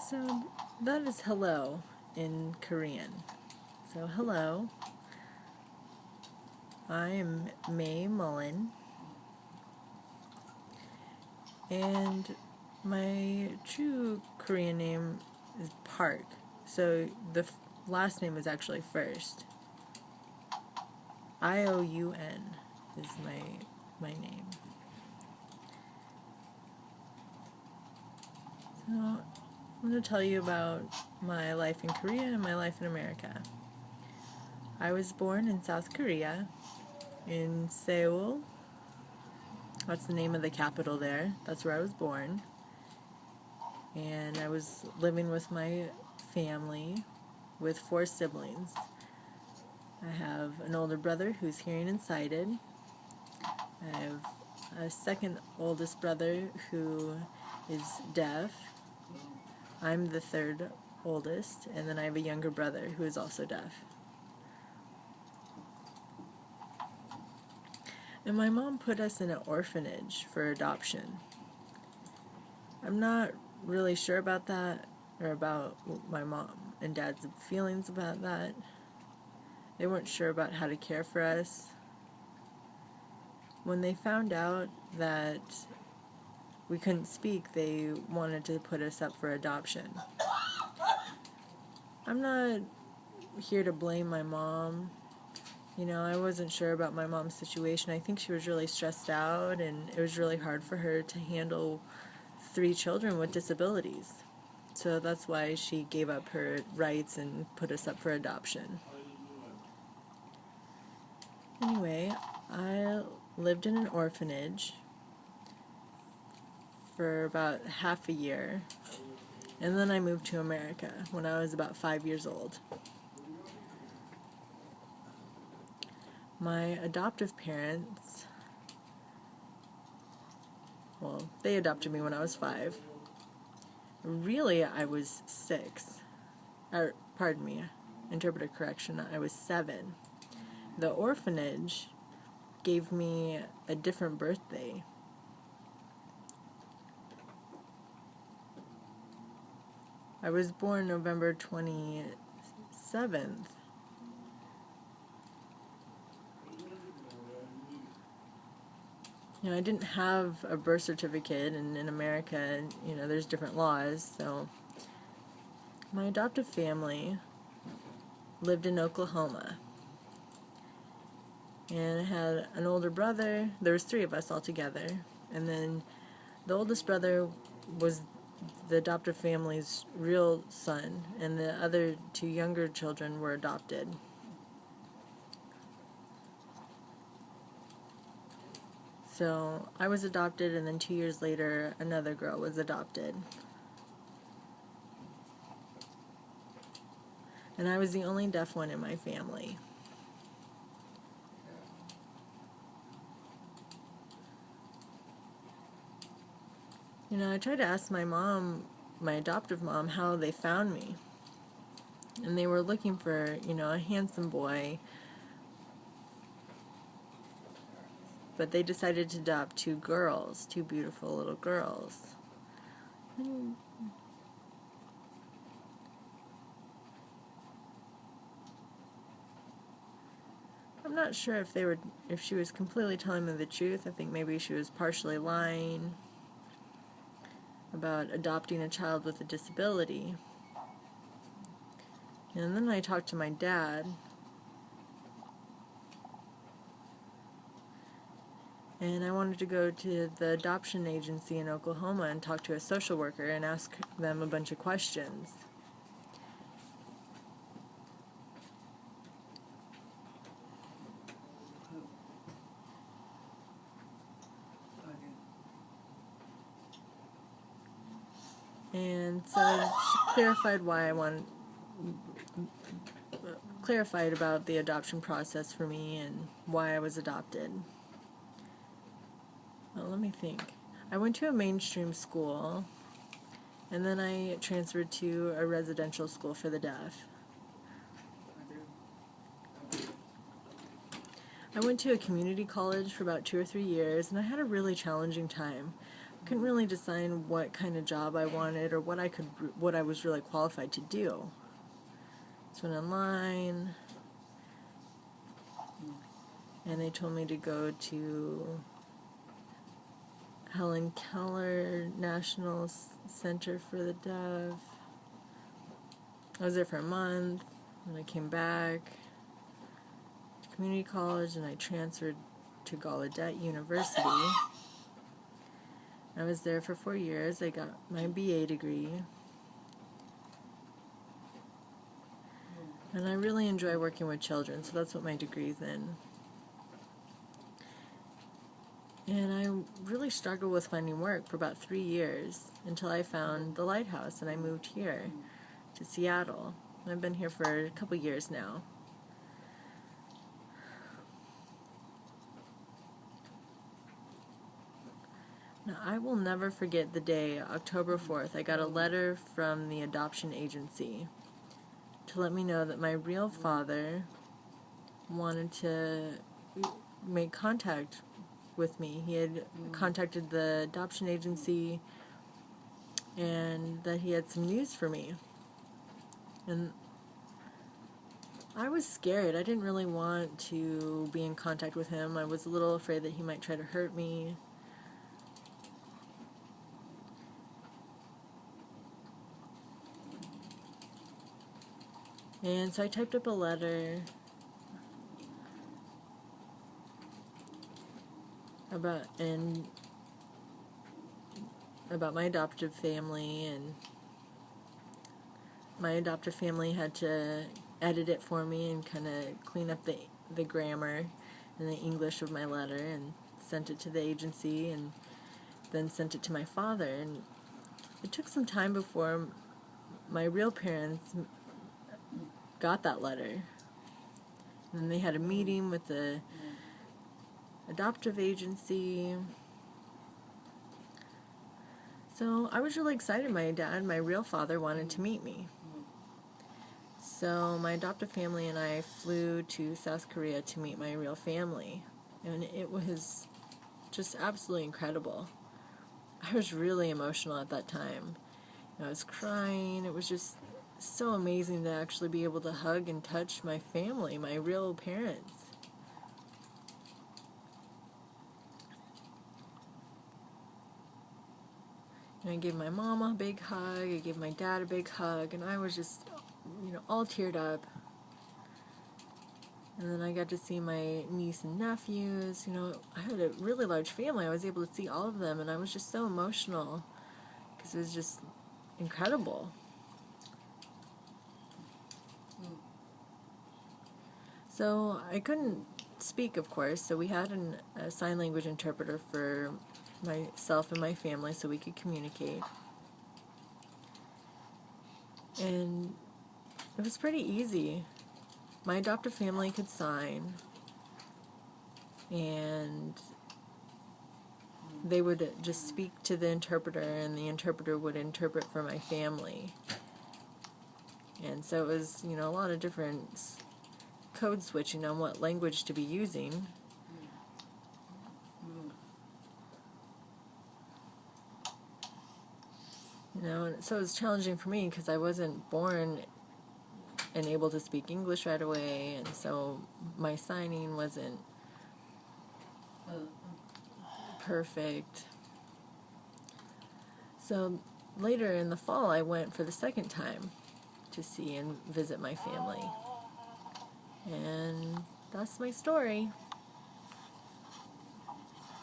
So that is hello in Korean. So hello, I am May Mullen, and my true Korean name is Park. So the last name is actually first. Ion is my name. So I'm going to tell you about my life in Korea and my life in America. I was born in South Korea, in Seoul. That's the name of the capital there. That's where I was born. And I was living with my family with 4 siblings. I have an older brother who's hearing and sighted. I have a second oldest brother who is deaf. I'm the third oldest, and then I have a younger brother who is also deaf. And my mom put us in an orphanage for adoption. I'm not really sure about that, or about my mom and dad's feelings about that. They weren't sure about how to care for us. When they found out that we couldn't speak, they wanted to put us up for adoption. I'm not here to blame my mom. I wasn't sure about my mom's situation. I think she was really stressed out, and it was really hard for her to handle 3 children with disabilities. So that's why she gave up her rights and put us up for adoption. Anyway, I lived in an orphanage for about half a year, and then I moved to America when I was about 5 years old. My adoptive parents, they adopted me when I was 5. Really, I was 6. Pardon me, interpreter correction, I was 7. The orphanage gave me a different birthday. I was born November 27th. I didn't have a birth certificate, and in America, there's different laws, so my adoptive family lived in Oklahoma. And I had an older brother. There was 3 of us all together, and then the oldest brother was the adoptive family's real son, and the other 2 younger children were adopted. So I was adopted, and then 2 years later, another girl was adopted. And I was the only deaf one in my family. I tried to ask my mom, my adoptive mom, how they found me. And they were looking for, a handsome boy. But they decided to adopt 2 girls, 2 beautiful little girls. I'm not sure if she was completely telling me the truth. I think maybe she was partially lying about adopting a child with a disability. And then I talked to my dad, and I wanted to go to the adoption agency in Oklahoma and talk to a social worker and ask them a bunch of questions. And so I clarified about the adoption process for me and why I was adopted. Well, let me think. I went to a mainstream school, and then I transferred to a residential school for the deaf. I went to a community college for about 2 or 3 years, and I had a really challenging time. couldn't really decide what kind of job I wanted or what I was really qualified to do. So I went online, and they told me to go to Helen Keller National Center for the Deaf. I was there for a month, and I came back to community college, and I transferred to Gallaudet University. I was there for 4 years. I got my BA degree. And I really enjoy working with children, so that's what my degree's in. And I really struggled with finding work for about 3 years until I found the Lighthouse, and I moved here to Seattle. I've been here for a couple years now. Now, I will never forget the day, October 4th, I got a letter from the adoption agency to let me know that my real father wanted to make contact with me. He had contacted the adoption agency and that he had some news for me. And I was scared. I didn't really want to be in contact with him. I was a little afraid that he might try to hurt me. And so I typed up a letter about my adoptive family, and my adoptive family had to edit it for me and kind of clean up the grammar and the English of my letter, and sent it to the agency, and then sent it to my father. And it took some time before my real parents got that letter. And then they had a meeting with the adoptive agency. So I was really excited. My dad, my real father, wanted to meet me. So my adoptive family and I flew to South Korea to meet my real family. And it was just absolutely incredible. I was really emotional at that time. I was crying. It was just so amazing to actually be able to hug and touch my family, my real parents. And I gave my mom a big hug, I gave my dad a big hug, and I was just, all teared up. And then I got to see my niece and nephews. I had a really large family. I was able to see all of them, and I was just so emotional because it was just incredible. So I couldn't speak, of course, so we had a sign language interpreter for myself and my family so we could communicate. And it was pretty easy. My adoptive family could sign, and they would just speak to the interpreter, and the interpreter would interpret for my family. And so it was, a lot of different code switching on what language to be using. So it was challenging for me because I wasn't born and able to speak English right away, and so my signing wasn't perfect. So later in the fall, I went for the second time to see and visit my family. And that's my story.